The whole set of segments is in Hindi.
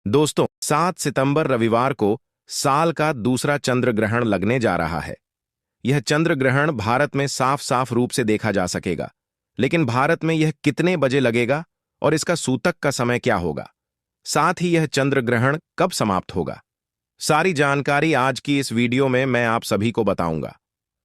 दोस्तों, 7 सितंबर रविवार को साल का दूसरा चंद्र ग्रहण लगने जा रहा है। यह चंद्र ग्रहण भारत में साफ साफ रूप से देखा जा सकेगा, लेकिन भारत में यह कितने बजे लगेगा और इसका सूतक का समय क्या होगा, साथ ही यह चंद्र ग्रहण कब समाप्त होगा, सारी जानकारी आज की इस वीडियो में मैं आप सभी को बताऊंगा।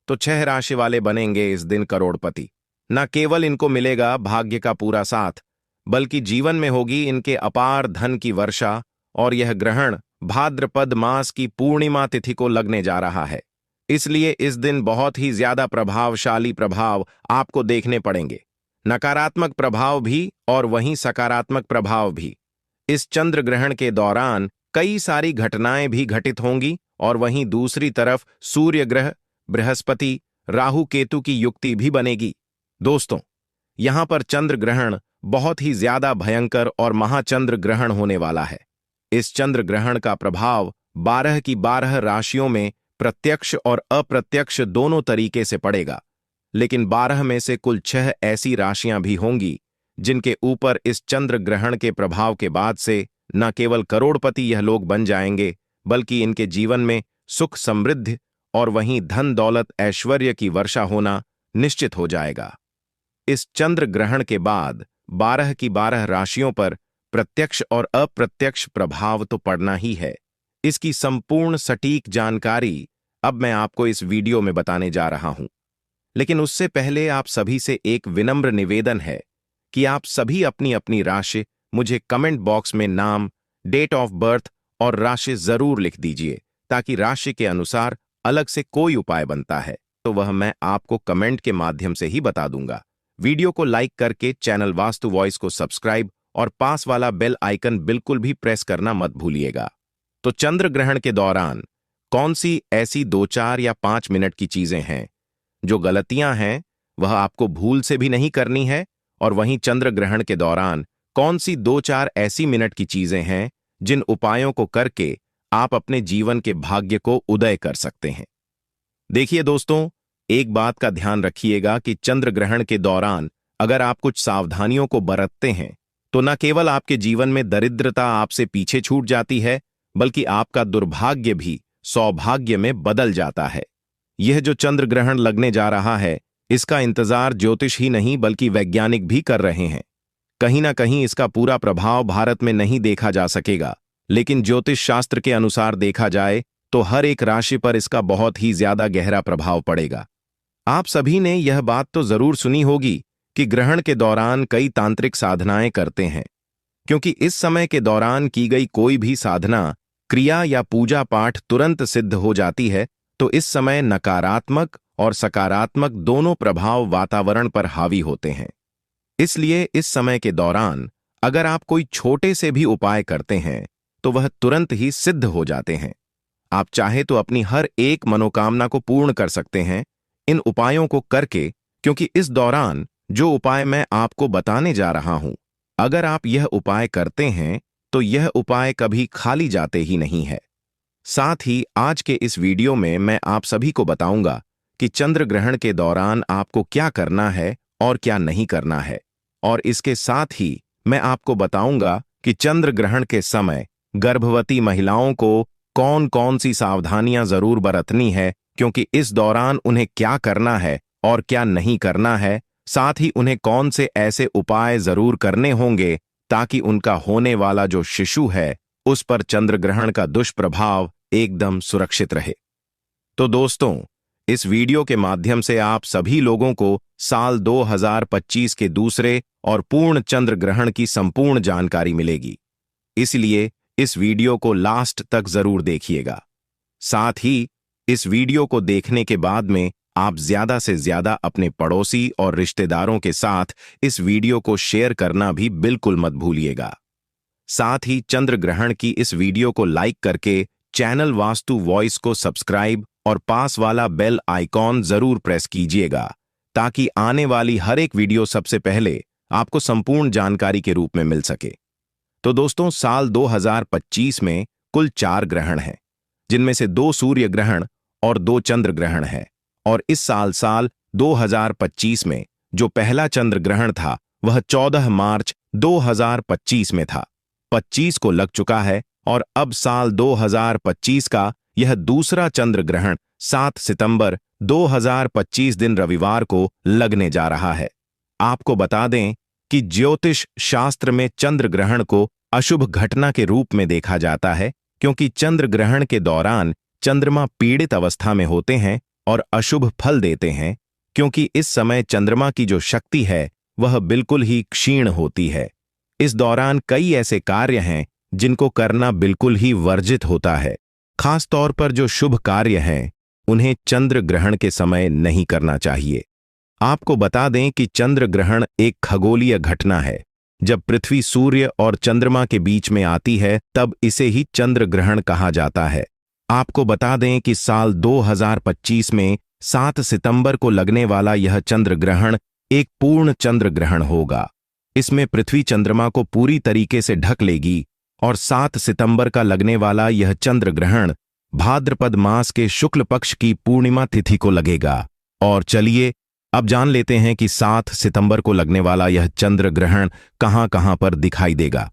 तो 6 राशि वाले बनेंगे इस दिन करोड़पति। न केवल इनको मिलेगा भाग्य का पूरा साथ, बल्कि जीवन में होगी इनके अपार धन की वर्षा। और यह ग्रहण भाद्रपद मास की पूर्णिमा तिथि को लगने जा रहा है, इसलिए इस दिन बहुत ही ज्यादा प्रभावशाली प्रभाव आपको देखने पड़ेंगे। नकारात्मक प्रभाव भी और वहीं सकारात्मक प्रभाव भी। इस चंद्र ग्रहण के दौरान कई सारी घटनाएं भी घटित होंगी और वहीं दूसरी तरफ सूर्य ग्रह, बृहस्पति, राहु केतु की युक्ति भी बनेगी। दोस्तों, यहां पर चंद्र ग्रहण बहुत ही ज्यादा भयंकर और महाचंद्र ग्रहण होने वाला है। इस चंद्र ग्रहण का प्रभाव 12 की 12 राशियों में प्रत्यक्ष और अप्रत्यक्ष दोनों तरीके से पड़ेगा, लेकिन 12 में से कुल 6 ऐसी राशियां भी होंगी जिनके ऊपर इस चंद्र ग्रहण के प्रभाव के बाद से न केवल करोड़पति यह लोग बन जाएंगे, बल्कि इनके जीवन में सुख समृद्धि और वहीं धन दौलत ऐश्वर्य की वर्षा होना निश्चित हो जाएगा। इस चंद्र ग्रहण के बाद 12 की 12 राशियों पर प्रत्यक्ष और अप्रत्यक्ष प्रभाव तो पड़ना ही है। इसकी संपूर्ण सटीक जानकारी अब मैं आपको इस वीडियो में बताने जा रहा हूं, लेकिन उससे पहले आप सभी से एक विनम्र निवेदन है कि आप सभी अपनी अपनी राशि मुझे कमेंट बॉक्स में नाम, डेट ऑफ बर्थ और राशि जरूर लिख दीजिए, ताकि राशि के अनुसार अलग से कोई उपाय बनता है तो वह मैं आपको कमेंट के माध्यम से ही बता दूंगा। वीडियो को लाइक करके चैनल वास्तु वॉइस को सब्सक्राइब और पास वाला बेल आइकन बिल्कुल भी प्रेस करना मत भूलिएगा। तो चंद्र ग्रहण के दौरान कौन सी ऐसी 2, 4 या 5 मिनट की चीजें हैं जो गलतियां हैं वह आपको भूल से भी नहीं करनी है, और वहीं चंद्र ग्रहण के दौरान कौन सी 2, 4 ऐसी मिनट की चीजें हैं जिन उपायों को करके आप अपने जीवन के भाग्य को उदय कर सकते हैं। देखिए दोस्तों, एक बात का ध्यान रखिएगा कि चंद्र ग्रहण के दौरान अगर आप कुछ सावधानियों को बरतते हैं तो न केवल आपके जीवन में दरिद्रता आपसे पीछे छूट जाती है, बल्कि आपका दुर्भाग्य भी सौभाग्य में बदल जाता है। यह जो चंद्र ग्रहण लगने जा रहा है, इसका इंतजार ज्योतिष ही नहीं बल्कि वैज्ञानिक भी कर रहे हैं। कहीं ना कहीं इसका पूरा प्रभाव भारत में नहीं देखा जा सकेगा, लेकिन ज्योतिष शास्त्र के अनुसार देखा जाए तो हर एक राशि पर इसका बहुत ही ज्यादा गहरा प्रभाव पड़ेगा। आप सभी ने यह बात तो जरूर सुनी होगी कि ग्रहण के दौरान कई तांत्रिक साधनाएं करते हैं, क्योंकि इस समय के दौरान की गई कोई भी साधना, क्रिया या पूजा पाठ तुरंत सिद्ध हो जाती है। तो इस समय नकारात्मक और सकारात्मक दोनों प्रभाव वातावरण पर हावी होते हैं। इसलिए इस समय के दौरान अगर आप कोई छोटे से भी उपाय करते हैं तो वह तुरंत ही सिद्ध हो जाते हैं। आप चाहे तो अपनी हर एक मनोकामना को पूर्ण कर सकते हैं इन उपायों को करके, क्योंकि इस दौरान जो उपाय मैं आपको बताने जा रहा हूं, अगर आप यह उपाय करते हैं तो यह उपाय कभी खाली जाते ही नहीं है। साथ ही आज के इस वीडियो में मैं आप सभी को बताऊंगा कि चंद्र ग्रहण के दौरान आपको क्या करना है और क्या नहीं करना है, और इसके साथ ही मैं आपको बताऊंगा कि चंद्र ग्रहण के समय गर्भवती महिलाओं को कौन कौन सी सावधानियां जरूर बरतनी है, क्योंकि इस दौरान उन्हें क्या करना है और क्या नहीं करना है, साथ ही उन्हें कौन से ऐसे उपाय जरूर करने होंगे ताकि उनका होने वाला जो शिशु है उस पर चंद्र ग्रहण का दुष्प्रभाव एकदम सुरक्षित रहे। तो दोस्तों, इस वीडियो के माध्यम से आप सभी लोगों को साल 2025 के दूसरे और पूर्ण चंद्र ग्रहण की संपूर्ण जानकारी मिलेगी, इसलिए इस वीडियो को लास्ट तक जरूर देखिएगा। साथ ही इस वीडियो को देखने के बाद में आप ज्यादा से ज्यादा अपने पड़ोसी और रिश्तेदारों के साथ इस वीडियो को शेयर करना भी बिल्कुल मत भूलिएगा। साथ ही चंद्र ग्रहण की इस वीडियो को लाइक करके चैनल वास्तु वॉइस को सब्सक्राइब और पास वाला बेल आइकॉन जरूर प्रेस कीजिएगा, ताकि आने वाली हर एक वीडियो सबसे पहले आपको संपूर्ण जानकारी के रूप में मिल सके। तो दोस्तों, साल 2025 में कुल 4 ग्रहण हैं, जिनमें से 2 सूर्य ग्रहण और 2 चंद्र ग्रहण है। और इस साल 2025 में जो पहला चंद्र ग्रहण था वह 14 मार्च 2025 में था। 25 को लग चुका है और अब साल 2025 का यह दूसरा चंद्र ग्रहण 7 सितंबर 2025 दिन रविवार को लगने जा रहा है। आपको बता दें कि ज्योतिष शास्त्र में चंद्र ग्रहण को अशुभ घटना के रूप में देखा जाता है, क्योंकि चंद्र ग्रहण के दौरान चंद्रमा पीड़ित अवस्था में होते हैं और अशुभ फल देते हैं, क्योंकि इस समय चंद्रमा की जो शक्ति है वह बिल्कुल ही क्षीण होती है। इस दौरान कई ऐसे कार्य हैं जिनको करना बिल्कुल ही वर्जित होता है। खास तौर पर जो शुभ कार्य हैं उन्हें चंद्र ग्रहण के समय नहीं करना चाहिए। आपको बता दें कि चंद्र ग्रहण एक खगोलीय घटना है। जब पृथ्वी सूर्य और चंद्रमा के बीच में आती है तब इसे ही चंद्र ग्रहण कहा जाता है। आपको बता दें कि साल 2025 में 7 सितंबर को लगने वाला यह चंद्र ग्रहण एक पूर्ण चंद्र ग्रहण होगा। इसमें पृथ्वी चंद्रमा को पूरी तरीके से ढक लेगी और 7 सितंबर का लगने वाला यह चंद्र ग्रहण भाद्रपद मास के शुक्ल पक्ष की पूर्णिमा तिथि को लगेगा। और चलिए अब जान लेते हैं कि 7 सितंबर को लगने वाला यह चंद्र ग्रहण कहां कहां पर दिखाई देगा।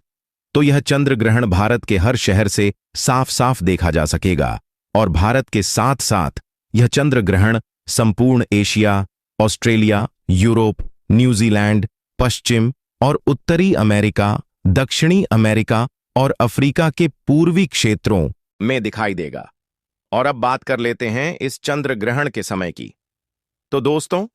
तो यह चंद्र ग्रहण भारत के हर शहर से साफ साफ देखा जा सकेगा और भारत के साथ साथ यह चंद्र ग्रहण संपूर्ण एशिया, ऑस्ट्रेलिया, यूरोप, न्यूजीलैंड, पश्चिम और उत्तरी अमेरिका, दक्षिणी अमेरिका और अफ्रीका के पूर्वी क्षेत्रों में दिखाई देगा। और अब बात कर लेते हैं इस चंद्र ग्रहण के समय की। तो दोस्तों,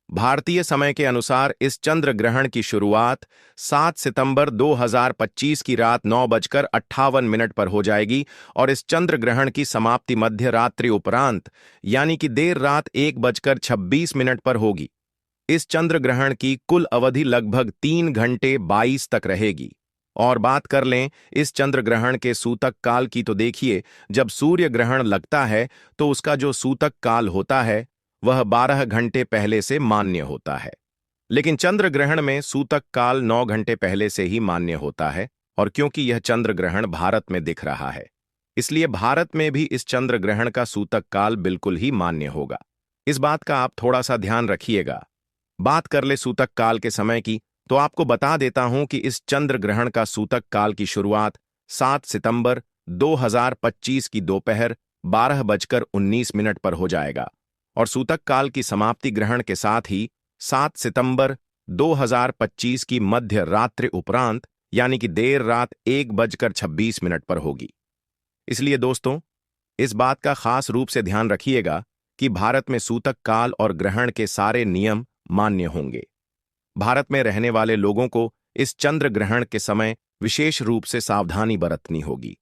भारतीय समय के अनुसार इस चंद्र ग्रहण की शुरुआत 7 सितंबर 2025 की रात 9:58 पर हो जाएगी और इस चंद्र ग्रहण की समाप्ति मध्य रात्रि उपरांत यानी कि देर रात 1:26 पर होगी। इस चंद्र ग्रहण की कुल अवधि लगभग 3 घंटे 22 तक रहेगी। और बात कर लें इस चंद्र ग्रहण के सूतक काल की, तो देखिए, जब सूर्य ग्रहण लगता है तो उसका जो सूतक काल होता है वह 12 घंटे पहले से मान्य होता है। लेकिन चंद्र ग्रहण में सूतक काल 9 घंटे पहले से ही मान्य होता है। और क्योंकि यह चंद्र ग्रहण भारत में दिख रहा है, इसलिए भारत में भी इस चंद्र ग्रहण का सूतक काल बिल्कुल ही मान्य होगा। इस बात का आप थोड़ा सा ध्यान रखिएगा। बात कर ले सूतक काल के समय की, तो आपको बता देता हूं कि इस चंद्र ग्रहण का सूतक काल की शुरुआत 7 सितंबर 2025 की दोपहर 12:19 पर हो जाएगा और सूतक काल की समाप्ति ग्रहण के साथ ही 7 सितंबर 2025 की मध्य रात्रि उपरांत यानी कि देर रात 1:26 पर होगी। इसलिए दोस्तों, इस बात का खास रूप से ध्यान रखिएगा कि भारत में सूतक काल और ग्रहण के सारे नियम मान्य होंगे। भारत में रहने वाले लोगों को इस चंद्र ग्रहण के समय विशेष रूप से सावधानी बरतनी होगी।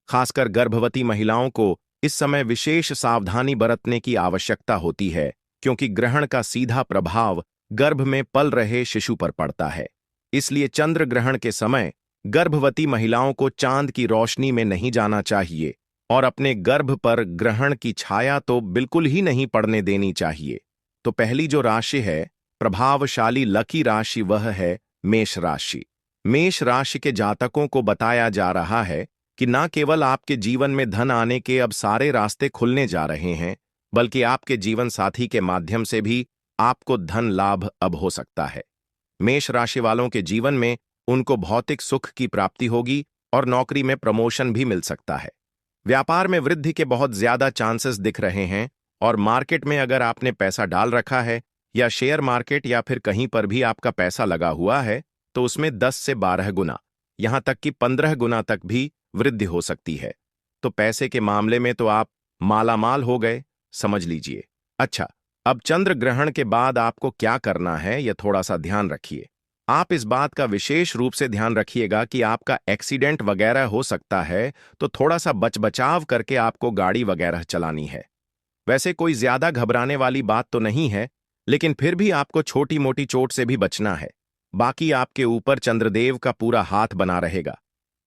खासकर गर्भवती महिलाओं को इस समय विशेष सावधानी बरतने की आवश्यकता होती है, क्योंकि ग्रहण का सीधा प्रभाव गर्भ में पल रहे शिशु पर पड़ता है। इसलिए चंद्र ग्रहण के समय गर्भवती महिलाओं को चांद की रोशनी में नहीं जाना चाहिए और अपने गर्भ पर ग्रहण की छाया तो बिल्कुल ही नहीं पड़ने देनी चाहिए। तो पहली जो राशि है प्रभावशाली लकी राशि, वह है मेष राशि। मेष राशि के जातकों को बताया जा रहा है कि न केवल आपके जीवन में धन आने के अब सारे रास्ते खुलने जा रहे हैं, बल्कि आपके जीवन साथी के माध्यम से भी आपको धन लाभ अब हो सकता है। मेष राशि वालों के जीवन में उनको भौतिक सुख की प्राप्ति होगी और नौकरी में प्रमोशन भी मिल सकता है। व्यापार में वृद्धि के बहुत ज्यादा चांसेस दिख रहे हैं और मार्केट में अगर आपने पैसा डाल रखा है या शेयर मार्केट या फिर कहीं पर भी आपका पैसा लगा हुआ है, तो उसमें 10 से 12 गुना, यहां तक कि 15 गुना तक भी वृद्धि हो सकती है। तो पैसे के मामले में तो आप मालामाल हो गए, समझ लीजिए। अच्छा, अब चंद्र ग्रहण के बाद आपको क्या करना है, यह थोड़ा सा ध्यान रखिए। आप इस बात का विशेष रूप से ध्यान रखिएगा कि आपका एक्सीडेंट वगैरह हो सकता है, तो थोड़ा सा बचाव करके आपको गाड़ी वगैरह चलानी है। वैसे कोई ज्यादा घबराने वाली बात तो नहीं है, लेकिन फिर भी आपको छोटी मोटी चोट से भी बचना है। बाकी आपके ऊपर चंद्रदेव का पूरा हाथ बना रहेगा।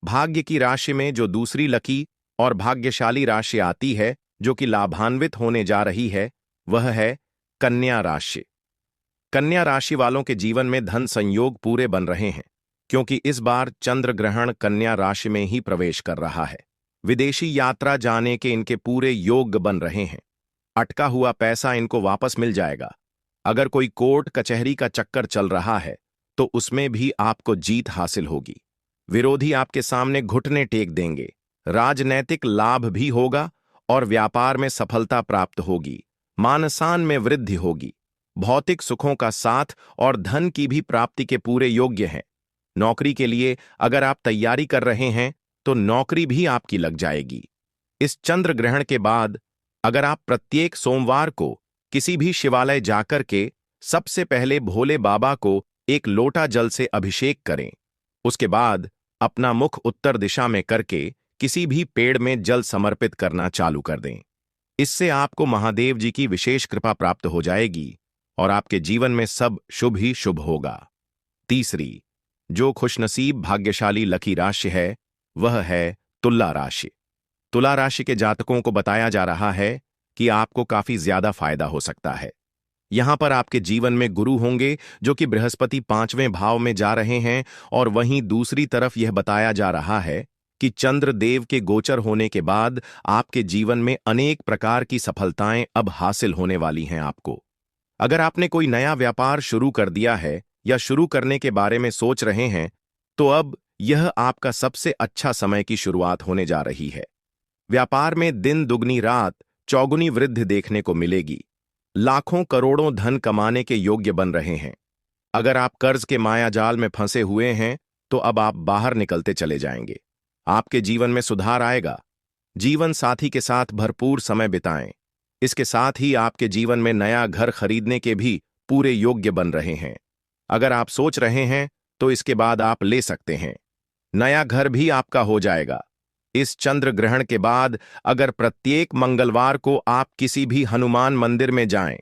भाग्य की राशि में जो दूसरी लकी और भाग्यशाली राशि आती है, जो कि लाभान्वित होने जा रही है, वह है कन्या राशि। कन्या राशि वालों के जीवन में धन संयोग पूरे बन रहे हैं, क्योंकि इस बार चंद्र ग्रहण कन्या राशि में ही प्रवेश कर रहा है। विदेशी यात्रा जाने के इनके पूरे योग बन रहे हैं। अटका हुआ पैसा इनको वापस मिल जाएगा। अगर कोई कोर्ट कचहरी का चक्कर चल रहा है तो उसमें भी आपको जीत हासिल होगी। विरोधी आपके सामने घुटने टेक देंगे। राजनैतिक लाभ भी होगा और व्यापार में सफलता प्राप्त होगी। मानसान में वृद्धि होगी। भौतिक सुखों का साथ और धन की भी प्राप्ति के पूरे योग्य हैं। नौकरी के लिए अगर आप तैयारी कर रहे हैं तो नौकरी भी आपकी लग जाएगी। इस चंद्र ग्रहण के बाद अगर आप प्रत्येक सोमवार को किसी भी शिवालय जाकर के सबसे पहले भोले बाबा को एक लोटा जल से अभिषेक करें, उसके बाद अपना मुख उत्तर दिशा में करके किसी भी पेड़ में जल समर्पित करना चालू कर दें। इससे आपको महादेव जी की विशेष कृपा प्राप्त हो जाएगी और आपके जीवन में सब शुभ ही शुभ होगा। तीसरी, जो खुशनसीब भाग्यशाली लकी राशि है वह है तुला राशि। तुला राशि के जातकों को बताया जा रहा है कि आपको काफी ज्यादा फायदा हो सकता है। यहां पर आपके जीवन में गुरु होंगे जो कि बृहस्पति 5वें भाव में जा रहे हैं, और वहीं दूसरी तरफ यह बताया जा रहा है कि चंद्र देव के गोचर होने के बाद आपके जीवन में अनेक प्रकार की सफलताएं अब हासिल होने वाली हैं आपको। अगर आपने कोई नया व्यापार शुरू कर दिया है या शुरू करने के बारे में सोच रहे हैं तो अब यह आपका सबसे अच्छा समय की शुरुआत होने जा रही है। व्यापार में दिन दुगनी रात चौगुनी वृद्धि देखने को मिलेगी। लाखों करोड़ों धन कमाने के योग्य बन रहे हैं। अगर आप कर्ज के मायाजाल में फंसे हुए हैं तो अब आप बाहर निकलते चले जाएंगे। आपके जीवन में सुधार आएगा। जीवन साथी के साथ भरपूर समय बिताएं। इसके साथ ही आपके जीवन में नया घर खरीदने के भी पूरे योग्य बन रहे हैं। अगर आप सोच रहे हैं तो इसके बाद आप ले सकते हैं। नया घर भी आपका हो जाएगा। इस चंद्र ग्रहण के बाद अगर प्रत्येक मंगलवार को आप किसी भी हनुमान मंदिर में जाएं,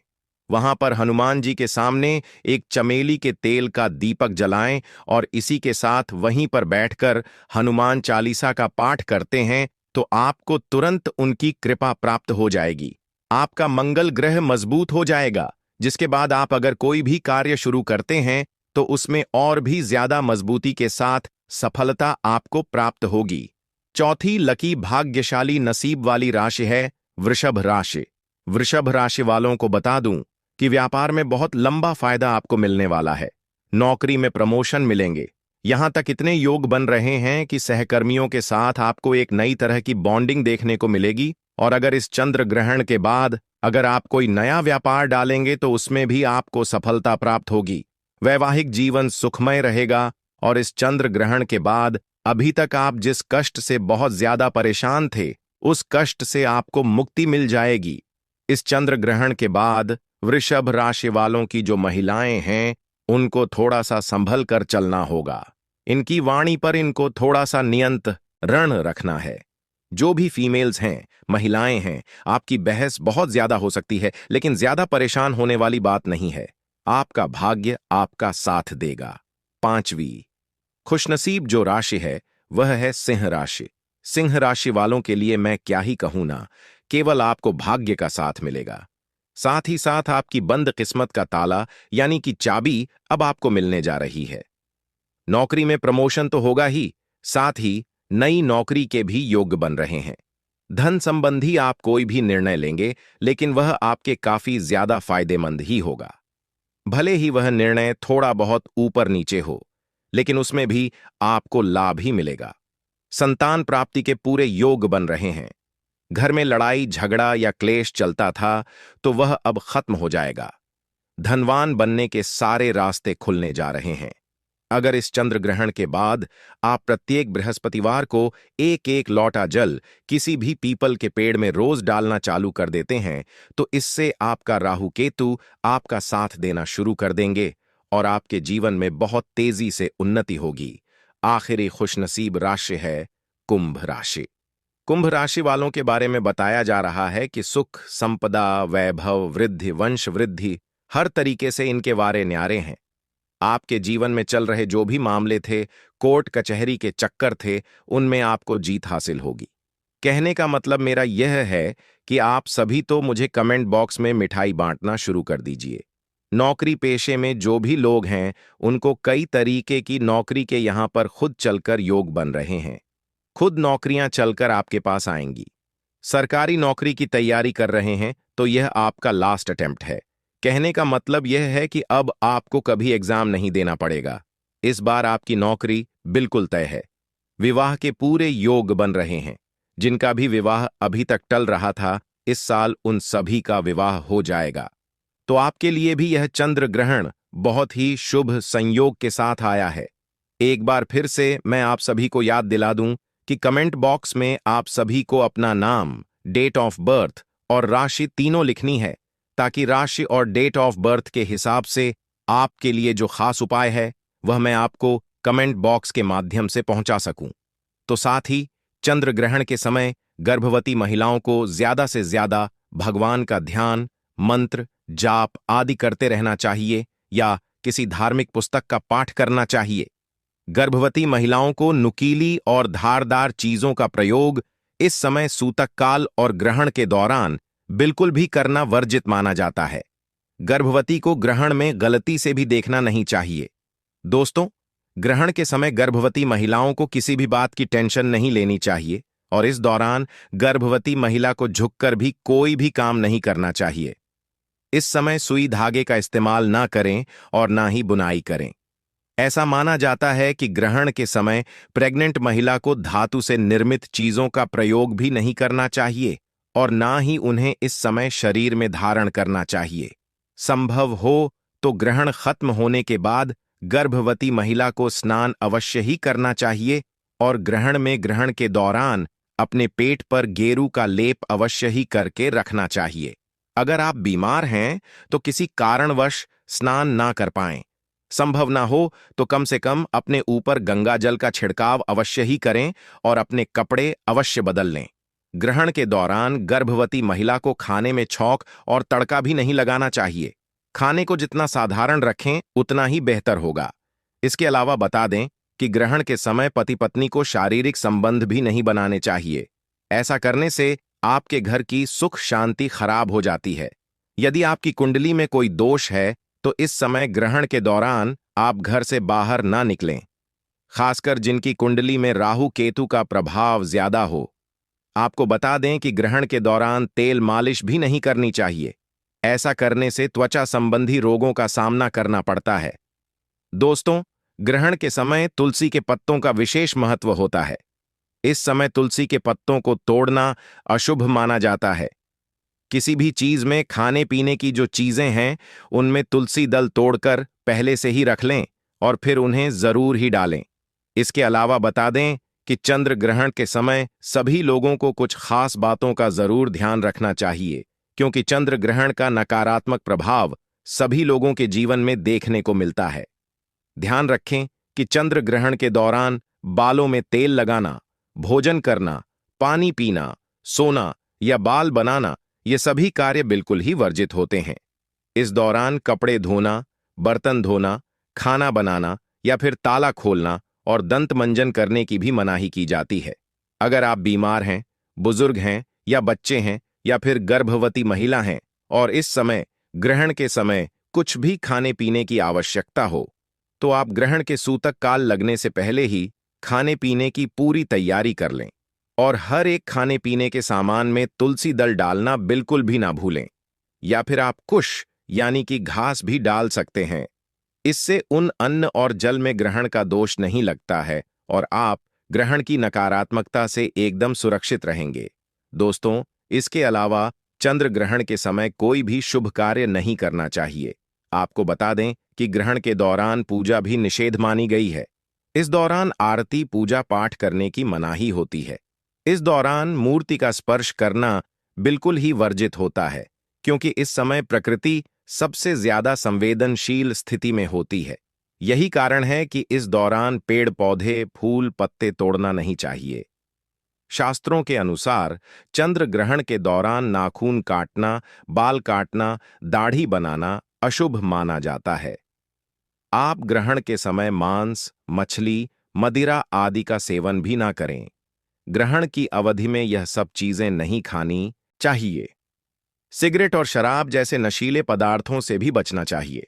वहां पर हनुमान जी के सामने एक चमेली के तेल का दीपक जलाएं और इसी के साथ वहीं पर बैठकर हनुमान चालीसा का पाठ करते हैं तो आपको तुरंत उनकी कृपा प्राप्त हो जाएगी। आपका मंगल ग्रह मजबूत हो जाएगा, जिसके बाद आप अगर कोई भी कार्य शुरू करते हैं तो उसमें और भी ज्यादा मजबूती के साथ सफलता आपको प्राप्त होगी। चौथी लकी भाग्यशाली नसीब वाली राशि है वृषभ राशि। वृषभ राशि वालों को बता दूं कि व्यापार में बहुत लंबा फायदा आपको मिलने वाला है। नौकरी में प्रमोशन मिलेंगे। यहां तक इतने योग बन रहे हैं कि सहकर्मियों के साथ आपको एक नई तरह की बॉन्डिंग देखने को मिलेगी। और अगर इस चंद्र ग्रहण के बाद अगर आप कोई नया व्यापार डालेंगे तो उसमें भी आपको सफलता प्राप्त होगी। वैवाहिक जीवन सुखमय रहेगा और इस चंद्र ग्रहण के बाद अभी तक आप जिस कष्ट से बहुत ज्यादा परेशान थे उस कष्ट से आपको मुक्ति मिल जाएगी। इस चंद्र ग्रहण के बाद वृषभ राशि वालों की जो महिलाएं हैं उनको थोड़ा सा संभल कर चलना होगा। इनकी वाणी पर इनको थोड़ा सा नियंत्रण रखना है। जो भी फीमेल्स हैं, महिलाएं हैं, आपकी बहस बहुत ज्यादा हो सकती है, लेकिन ज्यादा परेशान होने वाली बात नहीं है। आपका भाग्य आपका साथ देगा। पांचवी खुशनसीब जो राशि है वह है सिंह राशि। सिंह राशि वालों के लिए मैं क्या ही कहूं ना, केवल आपको भाग्य का साथ मिलेगा। साथ ही साथ आपकी बंद किस्मत का ताला यानी कि चाबी अब आपको मिलने जा रही है। नौकरी में प्रमोशन तो होगा ही, साथ ही नई नौकरी के भी योग्य बन रहे हैं। धन संबंधी आप कोई भी निर्णय लेंगे लेकिन वह आपके काफी ज्यादा फायदेमंद ही होगा। भले ही वह निर्णय थोड़ा बहुत ऊपर नीचे हो, लेकिन उसमें भी आपको लाभ ही मिलेगा। संतान प्राप्ति के पूरे योग बन रहे हैं। घर में लड़ाई झगड़ा या क्लेश चलता था तो वह अब खत्म हो जाएगा। धनवान बनने के सारे रास्ते खुलने जा रहे हैं। अगर इस चंद्र ग्रहण के बाद आप प्रत्येक बृहस्पतिवार को एक एक लौटा जल किसी भी पीपल के पेड़ में रोज डालना चालू कर देते हैं तो इससे आपका राहु केतु आपका साथ देना शुरू कर देंगे और आपके जीवन में बहुत तेजी से उन्नति होगी। आखिरी खुशनसीब राशि है कुंभ राशि। कुंभ राशि वालों के बारे में बताया जा रहा है कि सुख, संपदा, वैभव, वृद्धि, वंश वृद्धि हर तरीके से इनके वारे न्यारे हैं। आपके जीवन में चल रहे जो भी मामले थे, कोर्ट कचहरी के चक्कर थे, उनमें आपको जीत हासिल होगी। कहने का मतलब मेरा यह है कि आप सभी तो मुझे कमेंट बॉक्स में मिठाई बांटना शुरू कर दीजिए। नौकरी पेशे में जो भी लोग हैं उनको कई तरीके की नौकरी के यहां पर खुद चलकर योग बन रहे हैं। खुद नौकरियां चलकर आपके पास आएंगी। सरकारी नौकरी की तैयारी कर रहे हैं तो यह आपका लास्ट अटेम्प्ट है। कहने का मतलब यह है कि अब आपको कभी एग्जाम नहीं देना पड़ेगा। इस बार आपकी नौकरी बिल्कुल तय है। विवाह के पूरे योग बन रहे हैं। जिनका भी विवाह अभी तक टल रहा था, इस साल उन सभी का विवाह हो जाएगा। तो आपके लिए भी यह चंद्र ग्रहण बहुत ही शुभ संयोग के साथ आया है। एक बार फिर से मैं आप सभी को याद दिला दूं कि कमेंट बॉक्स में आप सभी को अपना नाम, डेट ऑफ बर्थ और राशि तीनों लिखनी है, ताकि राशि और डेट ऑफ बर्थ के हिसाब से आपके लिए जो खास उपाय है वह मैं आपको कमेंट बॉक्स के माध्यम से पहुंचा सकूं। तो साथ ही चंद्र ग्रहण के समय गर्भवती महिलाओं को ज्यादा से ज्यादा भगवान का ध्यान, मंत्र, जाप आदि करते रहना चाहिए या किसी धार्मिक पुस्तक का पाठ करना चाहिए। गर्भवती महिलाओं को नुकीली और धारदार चीजों का प्रयोग इस समय सूतक काल और ग्रहण के दौरान बिल्कुल भी करना वर्जित माना जाता है। गर्भवती को ग्रहण में गलती से भी देखना नहीं चाहिए। दोस्तों, ग्रहण के समय गर्भवती महिलाओं को किसी भी बात की टेंशन नहीं लेनी चाहिए और इस दौरान गर्भवती महिला को झुककर भी कोई भी काम नहीं करना चाहिए। इस समय सुई धागे का इस्तेमाल ना करें और ना ही बुनाई करें। ऐसा माना जाता है कि ग्रहण के समय प्रेग्नेंट महिला को धातु से निर्मित चीजों का प्रयोग भी नहीं करना चाहिए और ना ही उन्हें इस समय शरीर में धारण करना चाहिए। संभव हो तो ग्रहण खत्म होने के बाद गर्भवती महिला को स्नान अवश्य ही करना चाहिए और ग्रहण के दौरान अपने पेट पर गेरू का लेप अवश्य ही करके रखना चाहिए। अगर आप बीमार हैं तो किसी कारणवश स्नान ना कर पाएं, संभव ना हो तो कम से कम अपने ऊपर गंगा जल का छिड़काव अवश्य ही करें और अपने कपड़े अवश्य बदल लें। ग्रहण के दौरान गर्भवती महिला को खाने में छौंक और तड़का भी नहीं लगाना चाहिए। खाने को जितना साधारण रखें उतना ही बेहतर होगा। इसके अलावा बता दें कि ग्रहण के समय पति पत्नी को शारीरिक संबंध भी नहीं बनाने चाहिए। ऐसा करने से आपके घर की सुख शांति खराब हो जाती है। यदि आपकी कुंडली में कोई दोष है तो इस समय ग्रहण के दौरान आप घर से बाहर ना निकलें, खासकर जिनकी कुंडली में राहु केतु का प्रभाव ज्यादा हो। आपको बता दें कि ग्रहण के दौरान तेल मालिश भी नहीं करनी चाहिए। ऐसा करने से त्वचा संबंधी रोगों का सामना करना पड़ता है। दोस्तों, ग्रहण के समय तुलसी के पत्तों का विशेष महत्व होता है। इस समय तुलसी के पत्तों को तोड़ना अशुभ माना जाता है। किसी भी चीज में खाने पीने की जो चीजें हैं उनमें तुलसी दल तोड़कर पहले से ही रख लें और फिर उन्हें जरूर ही डालें। इसके अलावा बता दें कि चंद्र ग्रहण के समय सभी लोगों को कुछ खास बातों का जरूर ध्यान रखना चाहिए, क्योंकि चंद्र ग्रहण का नकारात्मक प्रभाव सभी लोगों के जीवन में देखने को मिलता है। ध्यान रखें कि चंद्र ग्रहण के दौरान बालों में तेल लगाना, भोजन करना, पानी पीना, सोना या बाल बनाना ये सभी कार्य बिल्कुल ही वर्जित होते हैं। इस दौरान कपड़े धोना, बर्तन धोना, खाना बनाना या फिर ताला खोलना और दंत मंजन करने की भी मनाही की जाती है। अगर आप बीमार हैं, बुजुर्ग हैं या बच्चे हैं या फिर गर्भवती महिला हैं और इस समय ग्रहण के समय कुछ भी खाने पीने की आवश्यकता हो, तो आप ग्रहण के सूतक काल लगने से पहले ही खाने पीने की पूरी तैयारी कर लें और हर एक खाने पीने के सामान में तुलसी दल डालना बिल्कुल भी ना भूलें। या फिर आप कुश यानी कि घास भी डाल सकते हैं। इससे उन अन्न और जल में ग्रहण का दोष नहीं लगता है और आप ग्रहण की नकारात्मकता से एकदम सुरक्षित रहेंगे। दोस्तों, इसके अलावा चंद्र ग्रहण के समय कोई भी शुभ कार्य नहीं करना चाहिए। आपको बता दें कि ग्रहण के दौरान पूजा भी निषेध मानी गई है। इस दौरान आरती पूजा पाठ करने की मनाही होती है। इस दौरान मूर्ति का स्पर्श करना बिल्कुल ही वर्जित होता है, क्योंकि इस समय प्रकृति सबसे ज्यादा संवेदनशील स्थिति में होती है। यही कारण है कि इस दौरान पेड़ पौधे, फूल, पत्ते तोड़ना नहीं चाहिए। शास्त्रों के अनुसार चंद्र ग्रहण के दौरान नाखून काटना, बाल काटना, दाढ़ी बनाना अशुभ माना जाता है। आप ग्रहण के समय मांस, मछली, मदिरा आदि का सेवन भी ना करें। ग्रहण की अवधि में यह सब चीजें नहीं खानी चाहिए। सिगरेट और शराब जैसे नशीले पदार्थों से भी बचना चाहिए।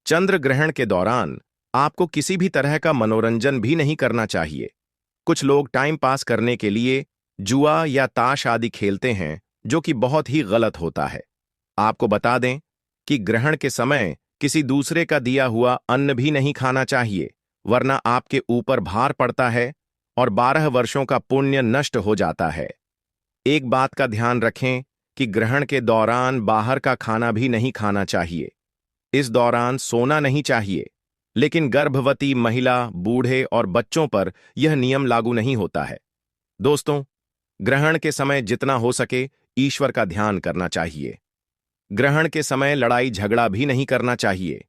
चंद्र ग्रहण के दौरान आपको किसी भी तरह का मनोरंजन भी नहीं करना चाहिए। कुछ लोग टाइम पास करने के लिए जुआ या ताश आदि खेलते हैं, जो कि बहुत ही गलत होता है। आपको बता दें कि ग्रहण के समय किसी दूसरे का दिया हुआ अन्न भी नहीं खाना चाहिए, वरना आपके ऊपर भार पड़ता है और 12 वर्षों का पुण्य नष्ट हो जाता है। एक बात का ध्यान रखें कि ग्रहण के दौरान बाहर का खाना भी नहीं खाना चाहिए। इस दौरान सोना नहीं चाहिए, लेकिन गर्भवती महिला, बूढ़े और बच्चों पर यह नियम लागू नहीं होता है। दोस्तों, ग्रहण के समय जितना हो सके ईश्वर का ध्यान करना चाहिए। ग्रहण के समय लड़ाई झगड़ा भी नहीं करना चाहिए।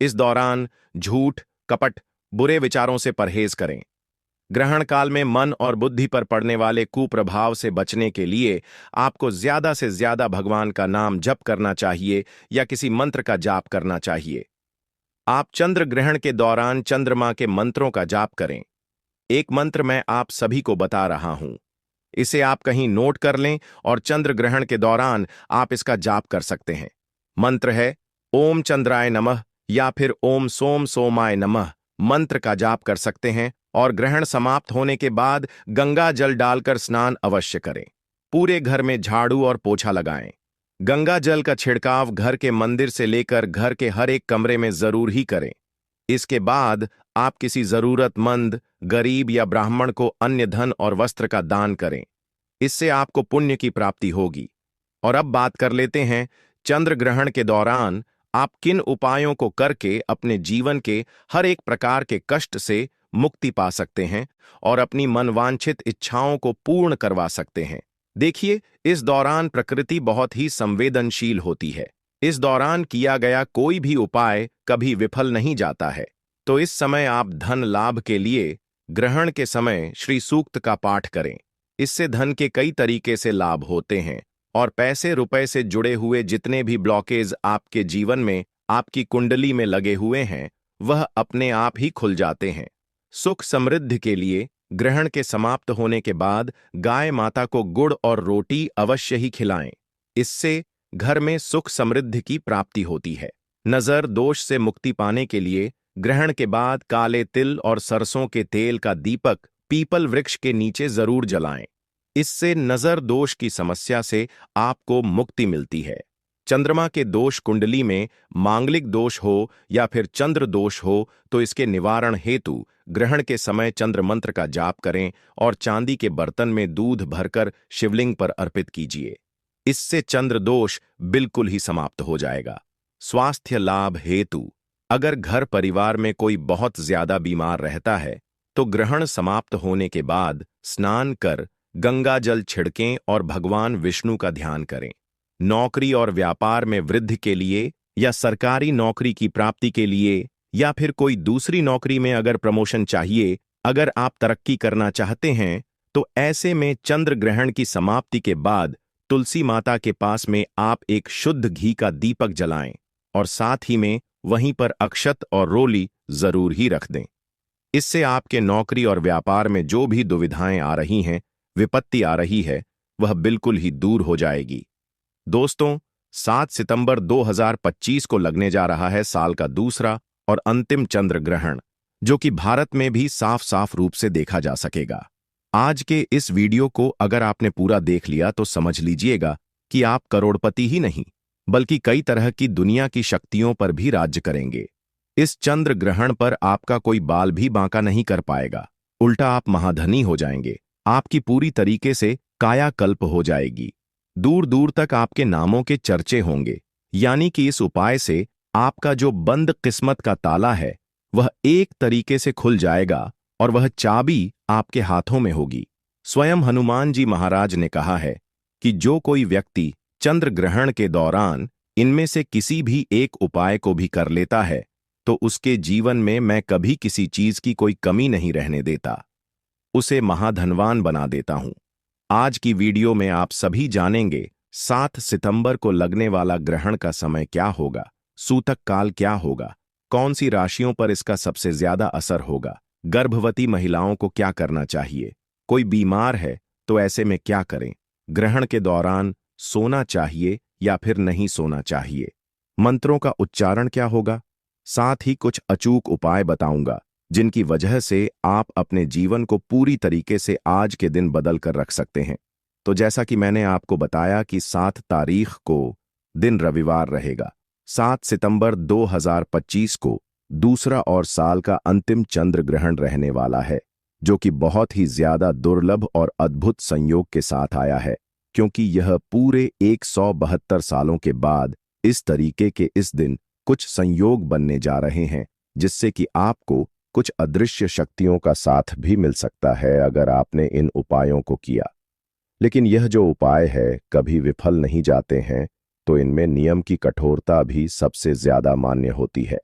इस दौरान झूठ, कपट, बुरे विचारों से परहेज करें। ग्रहण काल में मन और बुद्धि पर पड़ने वाले कुप्रभाव से बचने के लिए आपको ज्यादा से ज्यादा भगवान का नाम जप करना चाहिए या किसी मंत्र का जाप करना चाहिए। आप चंद्र ग्रहण के दौरान चंद्रमा के मंत्रों का जाप करें। एक मंत्र मैं आप सभी को बता रहा हूं। इसे आप कहीं नोट कर लें और चंद्र ग्रहण के दौरान आप इसका जाप कर सकते हैं। मंत्र है ओम चंद्राय नमः या फिर ओम सोम सोमाय नमः। मंत्र का जाप कर सकते हैं और ग्रहण समाप्त होने के बाद गंगा जल डालकर स्नान अवश्य करें। पूरे घर में झाड़ू और पोछा लगाएं। गंगा जल का छिड़काव घर के मंदिर से लेकर घर के हर एक कमरे में जरूर ही करें। इसके बाद आप किसी जरूरतमंद, गरीब या ब्राह्मण को अन्य धन और वस्त्र का दान करें। इससे आपको पुण्य की प्राप्ति होगी। और अब बात कर लेते हैं चंद्र ग्रहण के दौरान आप किन उपायों को करके अपने जीवन के हर एक प्रकार के कष्ट से मुक्ति पा सकते हैं और अपनी मनवांछित इच्छाओं को पूर्ण करवा सकते हैं। देखिए, इस दौरान प्रकृति बहुत ही संवेदनशील होती है। इस दौरान किया गया कोई भी उपाय कभी विफल नहीं जाता है। तो इस समय आप धन लाभ के लिए ग्रहण के समय श्री सूक्त का पाठ करें। इससे धन के कई तरीके से लाभ होते हैं और पैसे रुपए से जुड़े हुए जितने भी ब्लॉकेज आपके जीवन में, आपकी कुंडली में लगे हुए हैं, वह अपने आप ही खुल जाते हैं। सुख समृद्धि के लिए ग्रहण के समाप्त होने के बाद गाय माता को गुड़ और रोटी अवश्य ही खिलाएं। इससे घर में सुख समृद्धि की प्राप्ति होती है। नजर दोष से मुक्ति पाने के लिए ग्रहण के बाद काले तिल और सरसों के तेल का दीपक पीपल वृक्ष के नीचे जरूर जलाएं। इससे नजर दोष की समस्या से आपको मुक्ति मिलती है। चंद्रमा के दोष कुंडली में मांगलिक दोष हो या फिर चंद्र दोष हो तो इसके निवारण हेतु ग्रहण के समय चंद्र मंत्र का जाप करें और चांदी के बर्तन में दूध भरकर शिवलिंग पर अर्पित कीजिए। इससे चंद्र दोष बिल्कुल ही समाप्त हो जाएगा। स्वास्थ्य लाभ हेतु अगर घर परिवार में कोई बहुत ज्यादा बीमार रहता है तो ग्रहण समाप्त होने के बाद स्नान कर गंगा जल छिड़कें और भगवान विष्णु का ध्यान करें। नौकरी और व्यापार में वृद्धि के लिए या सरकारी नौकरी की प्राप्ति के लिए या फिर कोई दूसरी नौकरी में अगर प्रमोशन चाहिए, अगर आप तरक्की करना चाहते हैं तो ऐसे में चंद्र ग्रहण की समाप्ति के बाद तुलसी माता के पास में आप एक शुद्ध घी का दीपक जलाएं और साथ ही में वहीं पर अक्षत और रोली जरूर ही रख दें। इससे आपके नौकरी और व्यापार में जो भी दुविधाएं आ रही हैं, विपत्ति आ रही है, वह बिल्कुल ही दूर हो जाएगी। दोस्तों, 7 सितंबर 2025 को लगने जा रहा है साल का दूसरा और अंतिम चंद्र ग्रहण, जो कि भारत में भी साफ साफ रूप से देखा जा सकेगा। आज के इस वीडियो को अगर आपने पूरा देख लिया तो समझ लीजिएगा कि आप करोड़पति ही नहीं बल्कि कई तरह की दुनिया की शक्तियों पर भी राज्य करेंगे। इस चंद्र ग्रहण पर आपका कोई बाल भी बांका नहीं कर पाएगा। उल्टा आप महाधनी हो जाएंगे। आपकी पूरी तरीके से कायाकल्प हो जाएगी। दूर दूर तक आपके नामों के चर्चे होंगे। यानी कि इस उपाय से आपका जो बंद किस्मत का ताला है वह एक तरीके से खुल जाएगा और वह चाबी आपके हाथों में होगी। स्वयं हनुमान जी महाराज ने कहा है कि जो कोई व्यक्ति चंद्र ग्रहण के दौरान इनमें से किसी भी एक उपाय को भी कर लेता है तो उसके जीवन में मैं कभी किसी चीज की कोई कमी नहीं रहने देता, उसे महाधनवान बना देता हूं। आज की वीडियो में आप सभी जानेंगे 7 सितंबर को लगने वाला ग्रहण का समय क्या होगा, सूतक काल क्या होगा, कौन सी राशियों पर इसका सबसे ज्यादा असर होगा, गर्भवती महिलाओं को क्या करना चाहिए, कोई बीमार है तो ऐसे में क्या करें, ग्रहण के दौरान सोना चाहिए या फिर नहीं सोना चाहिए, मंत्रों का उच्चारण क्या होगा, साथ ही कुछ अचूक उपाय बताऊंगा जिनकी वजह से आप अपने जीवन को पूरी तरीके से आज के दिन बदल कर रख सकते हैं। तो जैसा कि मैंने आपको बताया कि 7 तारीख को दिन रविवार रहेगा। 7 सितंबर 2025 को दूसरा और साल का अंतिम चंद्र ग्रहण रहने वाला है। जो कि बहुत ही ज्यादा दुर्लभ और अद्भुत संयोग के साथ आया है, क्योंकि यह पूरे 172 सालों के बाद इस तरीके के इस दिन कुछ संयोग बनने जा रहे हैं, जिससे कि आपको कुछ अदृश्य शक्तियों का साथ भी मिल सकता है अगर आपने इन उपायों को किया। लेकिन यह जो उपाय है कभी विफल नहीं जाते हैं, तो इनमें नियम की कठोरता भी सबसे ज्यादा मान्य होती है।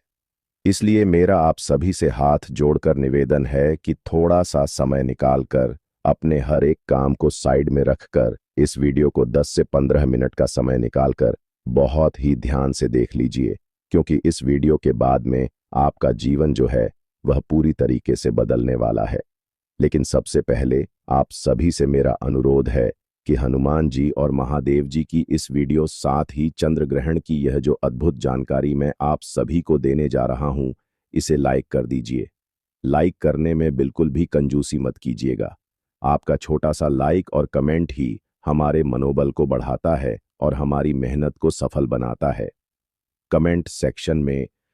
इसलिए मेरा आप सभी से हाथ जोड़कर निवेदन है कि थोड़ा सा समय निकालकर अपने हर एक काम को साइड में रखकर इस वीडियो को 10 से 15 मिनट का समय निकालकर बहुत ही ध्यान से देख लीजिए, क्योंकि इस वीडियो के बाद में आपका जीवन जो है वह पूरी तरीके से बदलने वाला है। लेकिन सबसे पहले आप सभी से मेरा अनुरोध है कि हनुमान जी और महादेव जी की इस वीडियो साथ ही चंद्र ग्रहण की यह जो अद्भुत जानकारी मैं आप सभी को देने जा रहा हूं, इसे लाइक कर दीजिए। लाइक करने में बिल्कुल भी कंजूसी मत कीजिएगा। आपका छोटा सा लाइक और कमेंट ही हमारे मनोबल को बढ़ाता है और हमारी मेहनत को सफल बनाता है। कमेंट सेक्शन में